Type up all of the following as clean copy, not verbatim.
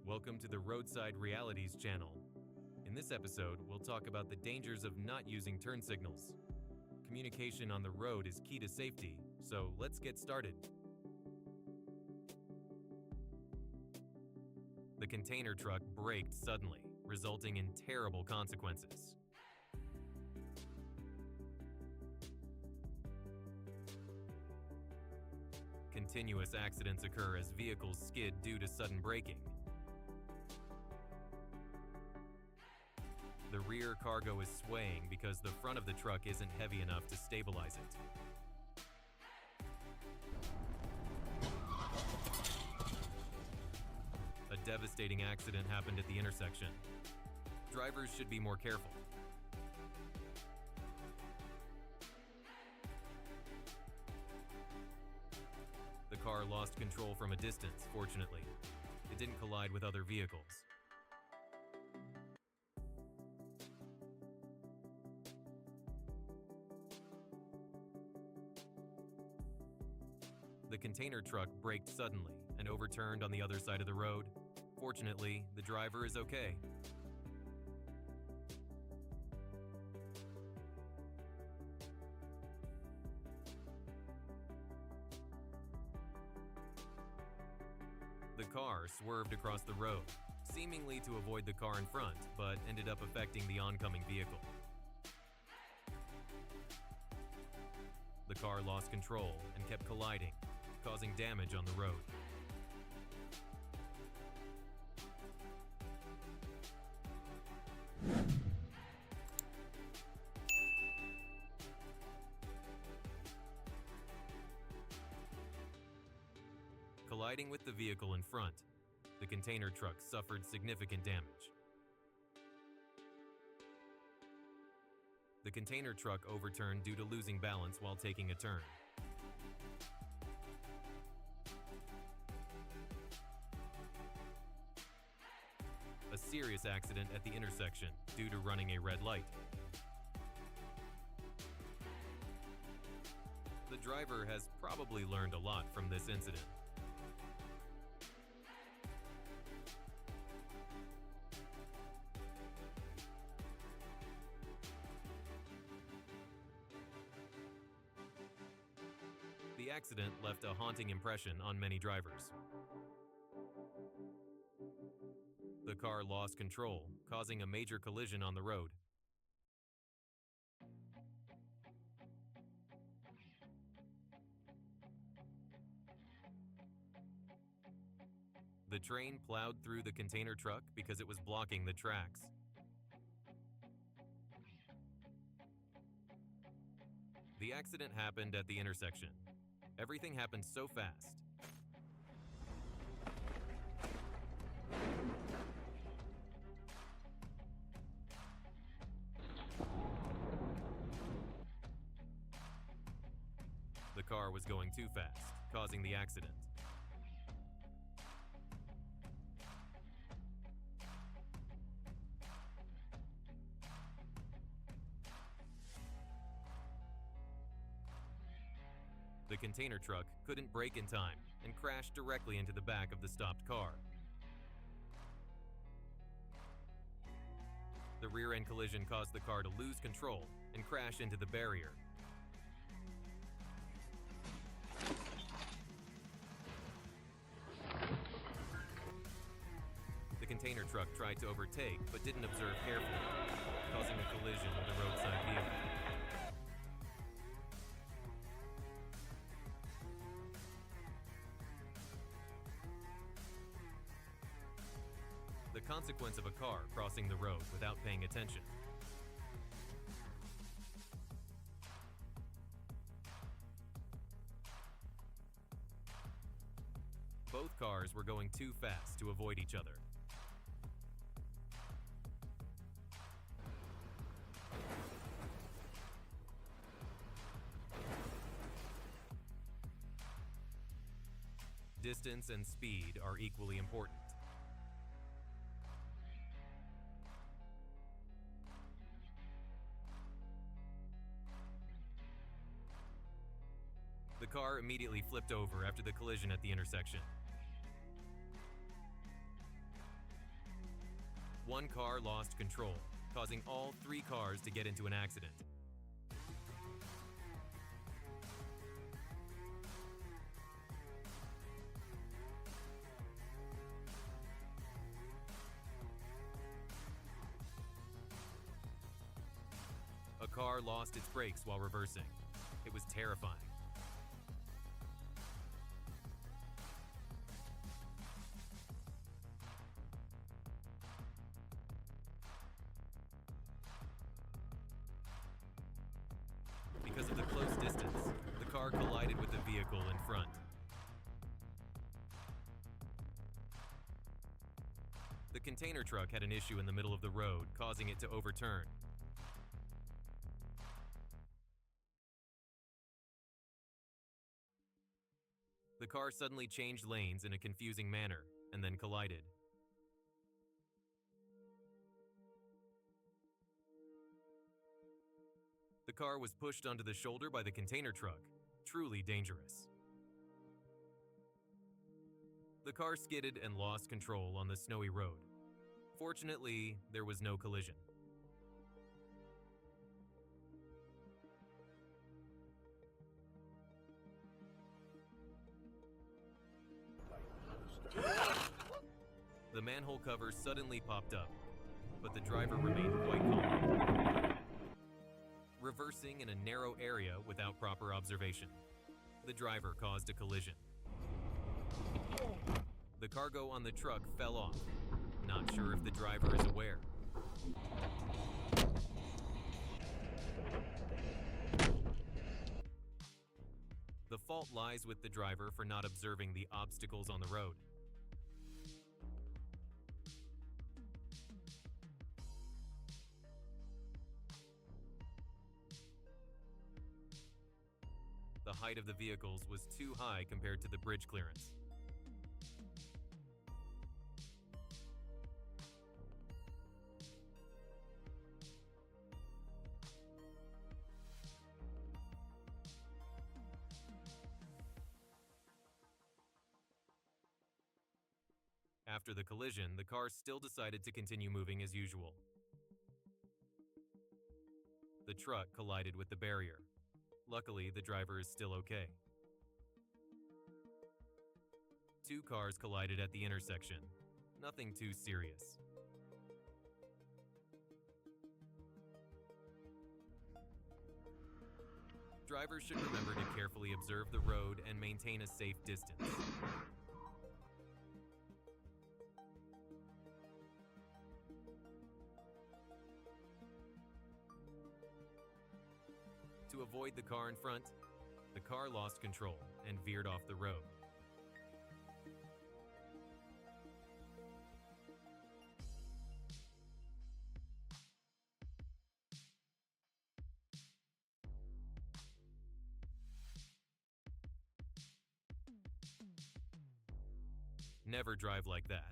Welcome to the Roadside Realities channel. In this episode, we'll talk about the dangers of not using turn signals. Communication on the road is key to safety, so let's get started. The container truck braked suddenly, resulting in terrible consequences. Continuous accidents occur as vehicles skid due to sudden braking. The rear cargo is swaying because the front of the truck isn't heavy enough to stabilize it. A devastating accident happened at the intersection. Drivers should be more careful. The car lost control from a distance, fortunately. It didn't collide with other vehicles. The container truck braked suddenly and overturned on the other side of the road. Fortunately, the driver is okay. The car swerved across the road, seemingly to avoid the car in front, but ended up affecting the oncoming vehicle. The car lost control and kept colliding, causing damage on the road. Colliding with the vehicle in front, the container truck suffered significant damage. The container truck overturned due to losing balance while taking a turn. A serious accident at the intersection due to running a red light. The driver has probably learned a lot from this incident. The accident left a haunting impression on many drivers. The car lost control, causing a major collision on the road. The train plowed through the container truck because it was blocking the tracks. The accident happened at the intersection. Everything happened so fast. The car was going too fast, causing the accident. The container truck couldn't brake in time and crashed directly into the back of the stopped car. The rear-end collision caused the car to lose control and crash into the barrier. The container truck tried to overtake but didn't observe carefully, causing a collision with a roadside vehicle. The consequence of a car crossing the road without paying attention. Both cars were going too fast to avoid each other. Distance and speed are equally important. The car immediately flipped over after the collision at the intersection. one car lost control, causing all 3 cars to get into an accident. A car lost its brakes while reversing. It was terrifying. Because of the close distance, the car collided with the vehicle in front. The container truck had an issue in the middle of the road, causing it to overturn. The car suddenly changed lanes in a confusing manner and then collided. The car was pushed onto the shoulder by the container truck. Truly dangerous. The car skidded and lost control on the snowy road. Fortunately, there was no collision. The manhole cover suddenly popped up, but the driver remained quite calm, reversing in a narrow area without proper observation. The driver caused a collision. The cargo on the truck fell off, not sure if the driver is aware. The fault lies with the driver for not observing the obstacles on the road. The height of the vehicles was too high compared to the bridge clearance. After the collision, the car still decided to continue moving as usual. The truck collided with the barrier. Luckily, the driver is still okay. 2 cars collided at the intersection. Nothing too serious. Drivers should remember to carefully observe the road and maintain a safe distance. To avoid the car in front, the car lost control and veered off the road. Never drive like that.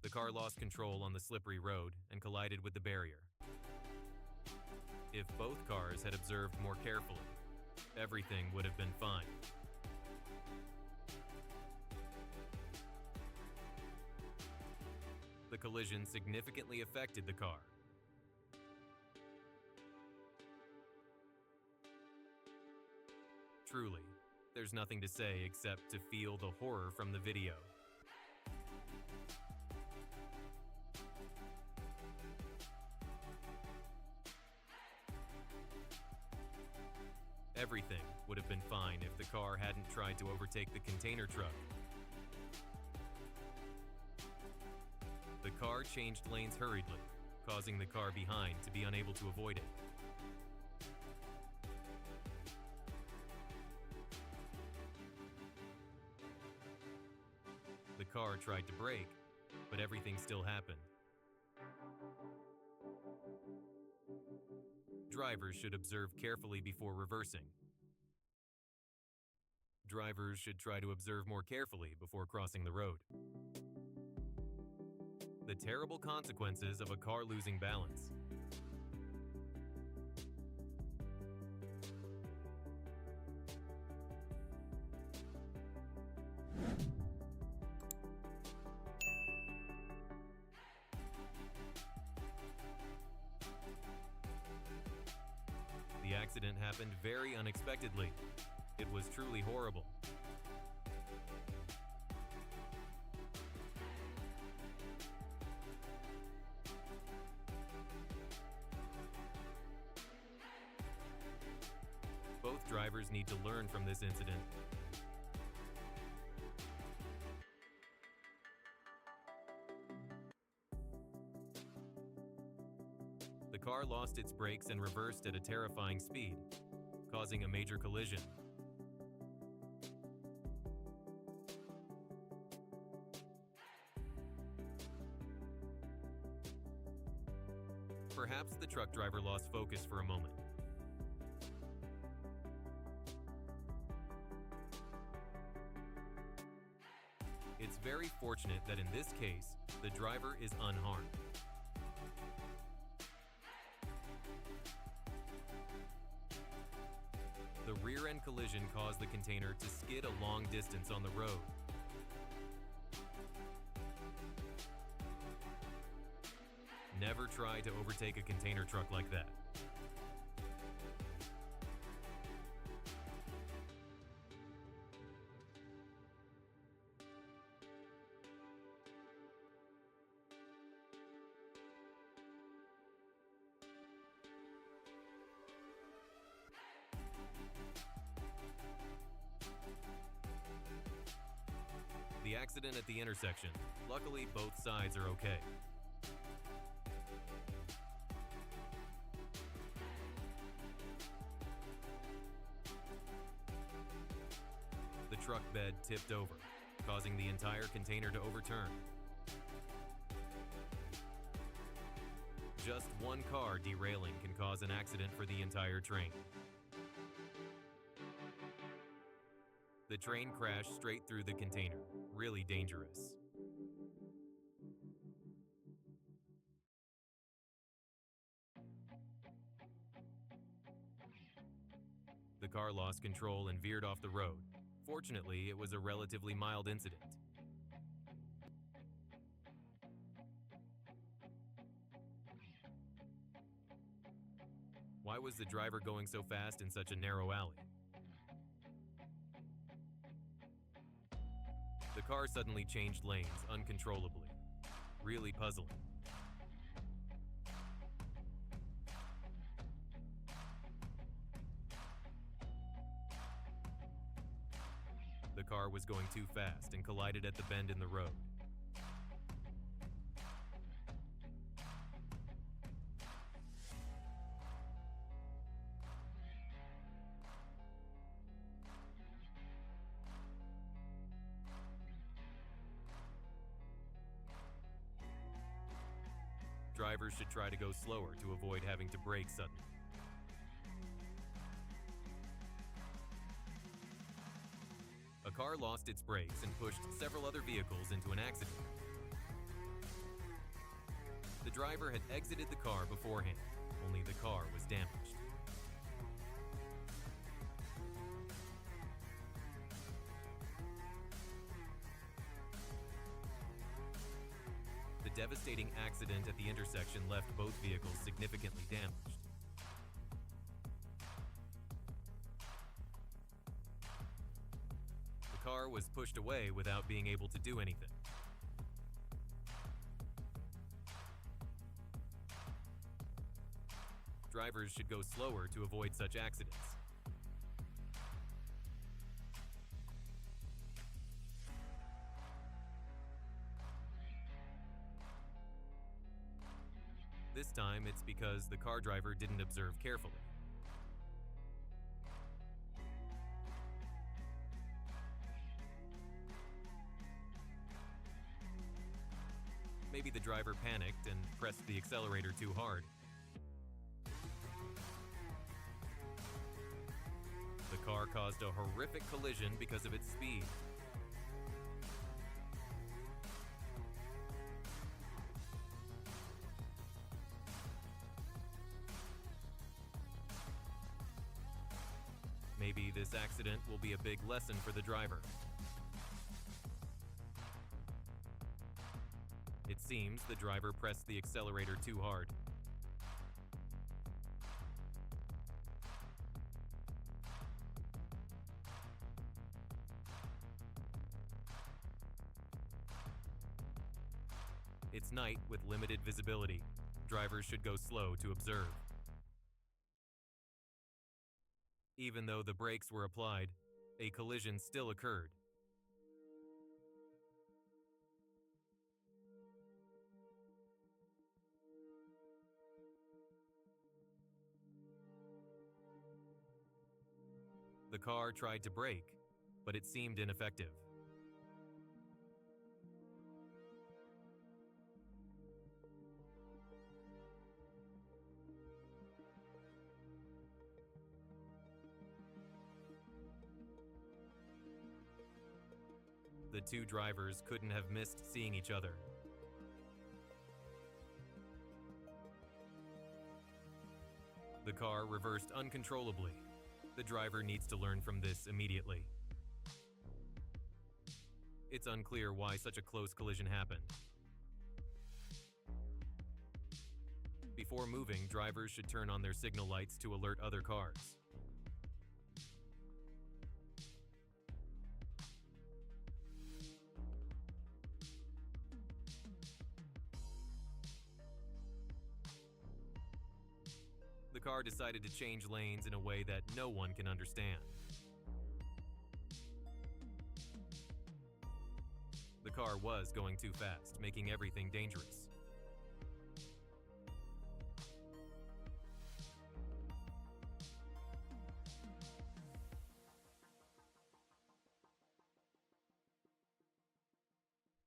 The car lost control on the slippery road and collided with the barrier. If both cars had observed more carefully, everything would have been fine. The collision significantly affected the car. Truly, there's nothing to say except to feel the horror from the video. Everything would have been fine if the car hadn't tried to overtake the container truck. The car changed lanes hurriedly, causing the car behind to be unable to avoid it. The car tried to brake, but everything still happened. Drivers should observe carefully before reversing. Drivers should try to observe more carefully before crossing the road. The terrible consequences of a car losing balance. happened very unexpectedly. It was truly horrible. Both drivers need to learn from this incident. The car lost its brakes and reversed at a terrifying speed, causing a major collision. Perhaps the truck driver lost focus for a moment. It's very fortunate that in this case, the driver is unharmed. The rear-end collision caused the container to skid a long distance on the road. Never try to overtake a container truck like that. The accident at the intersection. Luckily, both sides are okay. The truck bed tipped over, causing the entire container to overturn. Just one car derailing can cause an accident for the entire train. The train crashed straight through the container. Really dangerous. The car lost control and veered off the road. Fortunately, it was a relatively mild incident. Why was the driver going so fast in such a narrow alley? The car suddenly changed lanes uncontrollably. Really puzzling. The car was going too fast and collided at the bend in the road. Drivers should try to go slower to avoid having to brake suddenly. A car lost its brakes and pushed several other vehicles into an accident. The driver had exited the car beforehand, only the car was damaged. The devastating accident at the intersection left both vehicles significantly damaged. The car was pushed away without being able to do anything. Drivers should go slower to avoid such accidents. This time, it's because the car driver didn't observe carefully. Maybe the driver panicked and pressed the accelerator too hard. The car caused a horrific collision because of its speed. Maybe this accident will be a big lesson for the driver. It seems the driver pressed the accelerator too hard. It's night with limited visibility. Drivers should go slow to observe. Even though the brakes were applied, a collision still occurred. The car tried to brake, but it seemed ineffective. The two drivers couldn't have missed seeing each other. The car reversed uncontrollably. The driver needs to learn from this immediately. It's unclear why such a close collision happened. Before moving, drivers should turn on their signal lights to alert other cars. The car decided to change lanes in a way that no one can understand. The car was going too fast, making everything dangerous.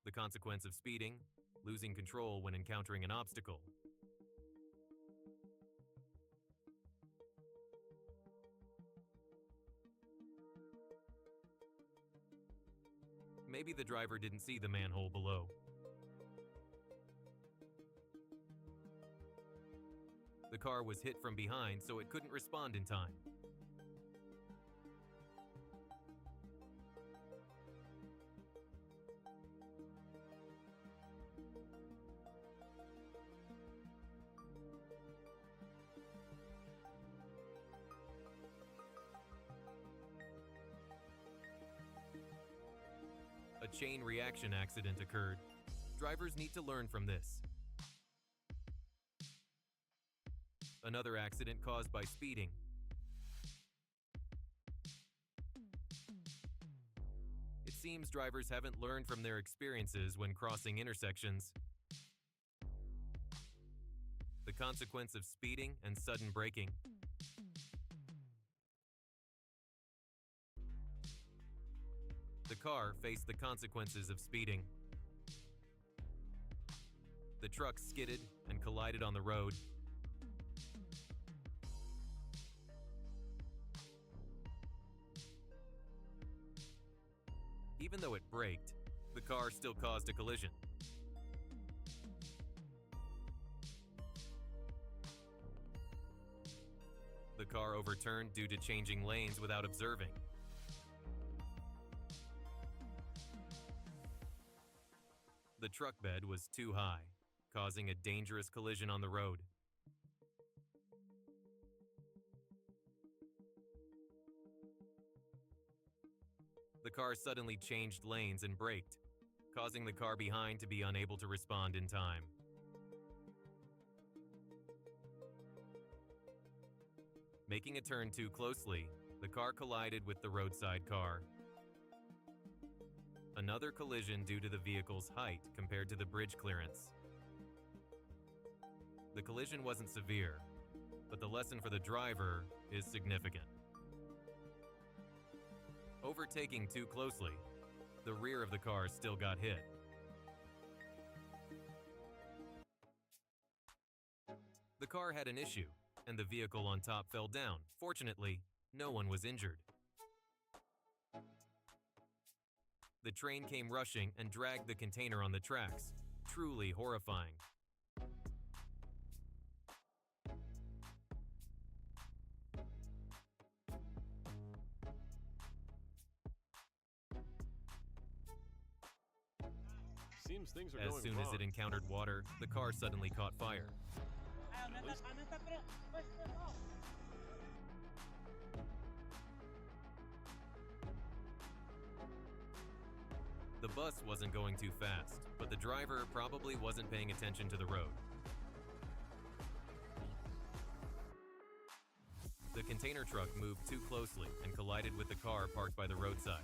The consequence of speeding: losing control when encountering an obstacle. Maybe the driver didn't see the manhole below. The car was hit from behind, so it couldn't respond in time. A chain reaction accident occurred. Drivers need to learn from this. Another accident caused by speeding. It seems drivers haven't learned from their experiences when crossing intersections. The consequence of speeding and sudden braking. The car faced the consequences of speeding. The truck skidded and collided on the road. Even though it braked, the car still caused a collision. The car overturned due to changing lanes without observing. The truck bed was too high, causing a dangerous collision on the road. The car suddenly changed lanes and braked, causing the car behind to be unable to respond in time. Making a turn too closely, the car collided with the roadside car. Another collision due to the vehicle's height compared to the bridge clearance. The collision wasn't severe, but the lesson for the driver is significant. Overtaking too closely, the rear of the car still got hit. The car had an issue, and the vehicle on top fell down. Fortunately, no one was injured. The train came rushing and dragged the container on the tracks. Truly horrifying. Seems things are As going soon wrong. as it encountered water, the car suddenly caught fire. The bus wasn't going too fast, but the driver probably wasn't paying attention to the road. The container truck moved too closely and collided with the car parked by the roadside.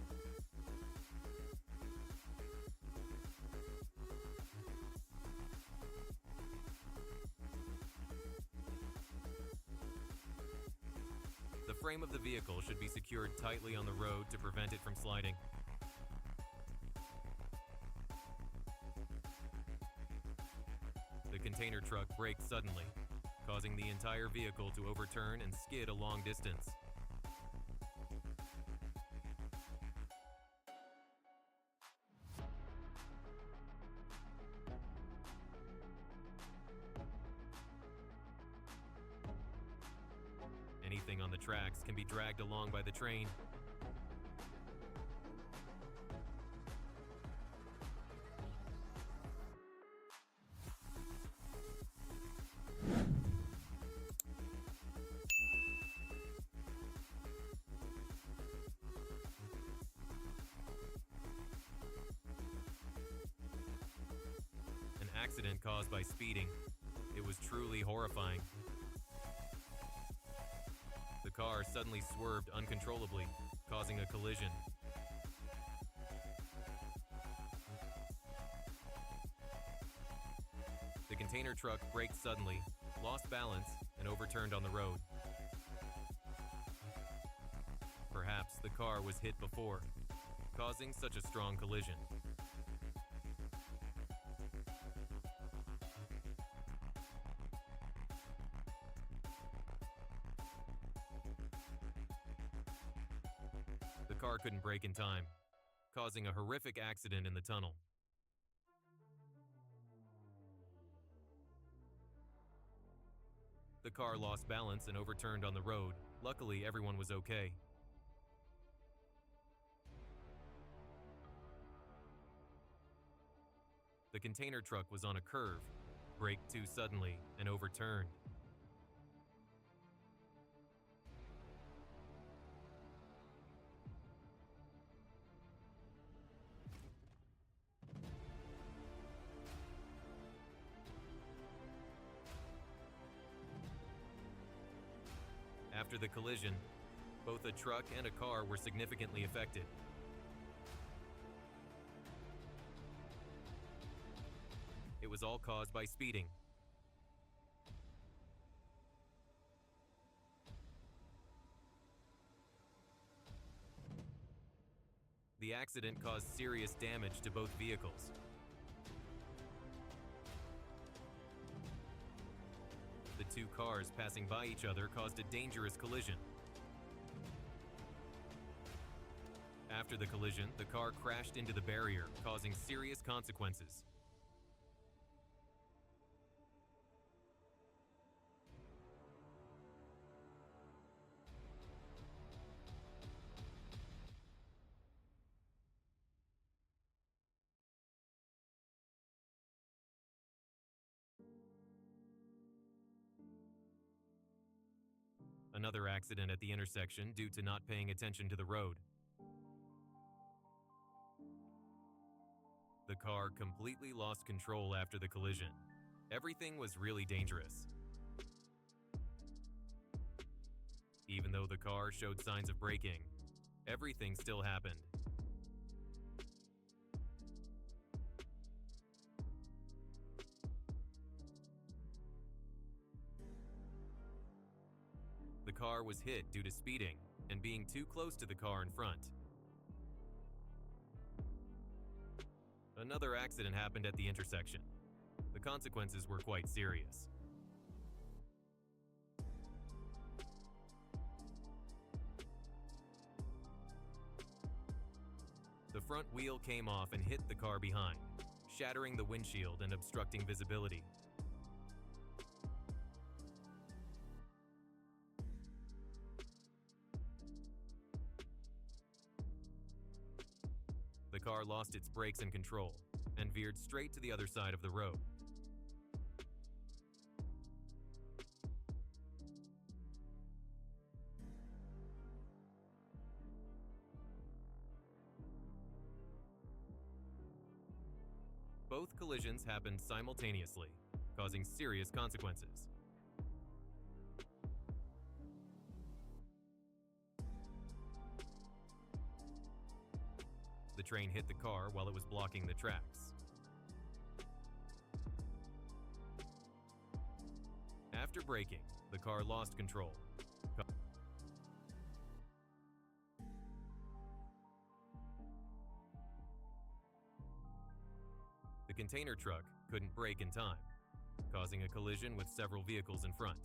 The frame of the vehicle should be secured tightly on the road to prevent it from sliding. The container truck braked suddenly, causing the entire vehicle to overturn and skid a long distance. Anything on the tracks can be dragged along by the train. An accident caused by speeding. It was truly horrifying. The car suddenly swerved uncontrollably, causing a collision. The container truck braked suddenly, lost balance, and overturned on the road. Perhaps the car was hit before, causing such a strong collision. The car couldn't brake in time, causing a horrific accident in the tunnel. The car lost balance and overturned on the road. Luckily, everyone was okay. The container truck was on a curve, braked too suddenly, and overturned. After the collision, both a truck and a car were significantly affected. It was all caused by speeding. The accident caused serious damage to both vehicles. The two cars passing by each other caused a dangerous collision. After the collision, the car crashed into the barrier, causing serious consequences. Another accident at the intersection due to not paying attention to the road. The car completely lost control after the collision. Everything was really dangerous. Even though the car showed signs of braking, everything still happened. The car was hit due to speeding and being too close to the car in front. Another accident happened at the intersection. The consequences were quite serious. The front wheel came off and hit the car behind, shattering the windshield and obstructing visibility. The car lost its brakes and control and veered straight to the other side of the road. Both collisions happened simultaneously, causing serious consequences. The train hit the car while it was blocking the tracks. After braking, the car lost control. The container truck couldn't brake in time, causing a collision with several vehicles in front.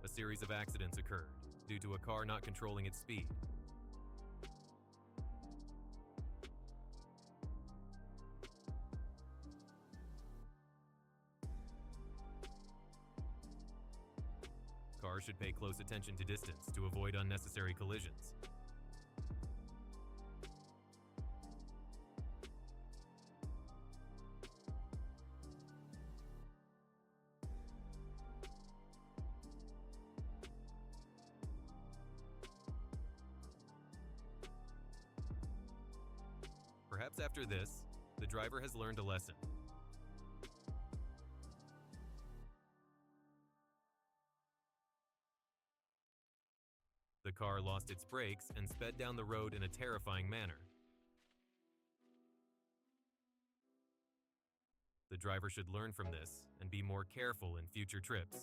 A series of accidents occurred due to a car not controlling its speed. Cars should pay close attention to distance to avoid unnecessary collisions. Perhaps after this, the driver has learned a lesson. The car lost its brakes and sped down the road in a terrifying manner. The driver should learn from this and be more careful in future trips.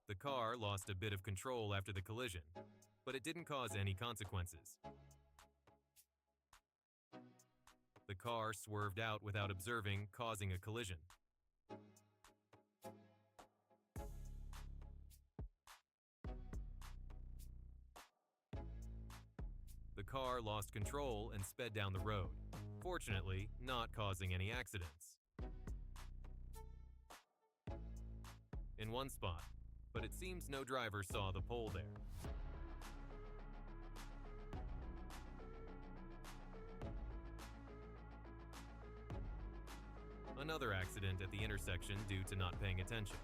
The car lost a bit of control after the collision, but it didn't cause any consequences. The car swerved out without observing, causing a collision. The car lost control and sped down the road, fortunately not causing any accidents. In one spot, but it seems no driver saw the pole there. Another accident at the intersection due to not paying attention.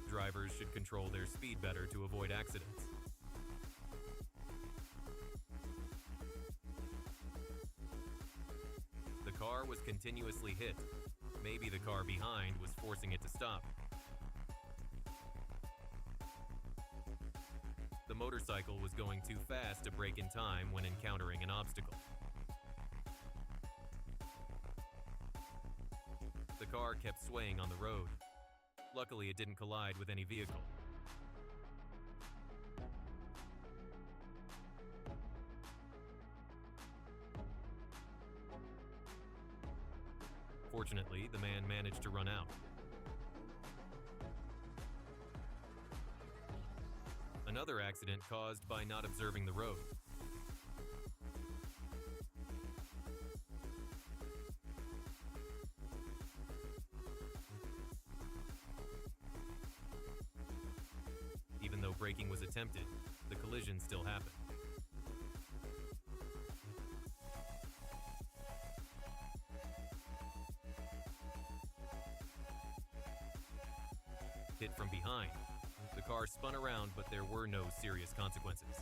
Drivers should control their speed better to avoid accidents. The car was continuously hit. Maybe the car behind was forcing it to stop. The motorcycle was going too fast to brake in time when encountering an obstacle. The car kept swaying on the road. Luckily, it didn't collide with any vehicle. Fortunately, the man managed to run out. Another accident caused by not observing the road. Even though braking was attempted, the collision still happened. Hit from behind. The car spun around, but there were no serious consequences.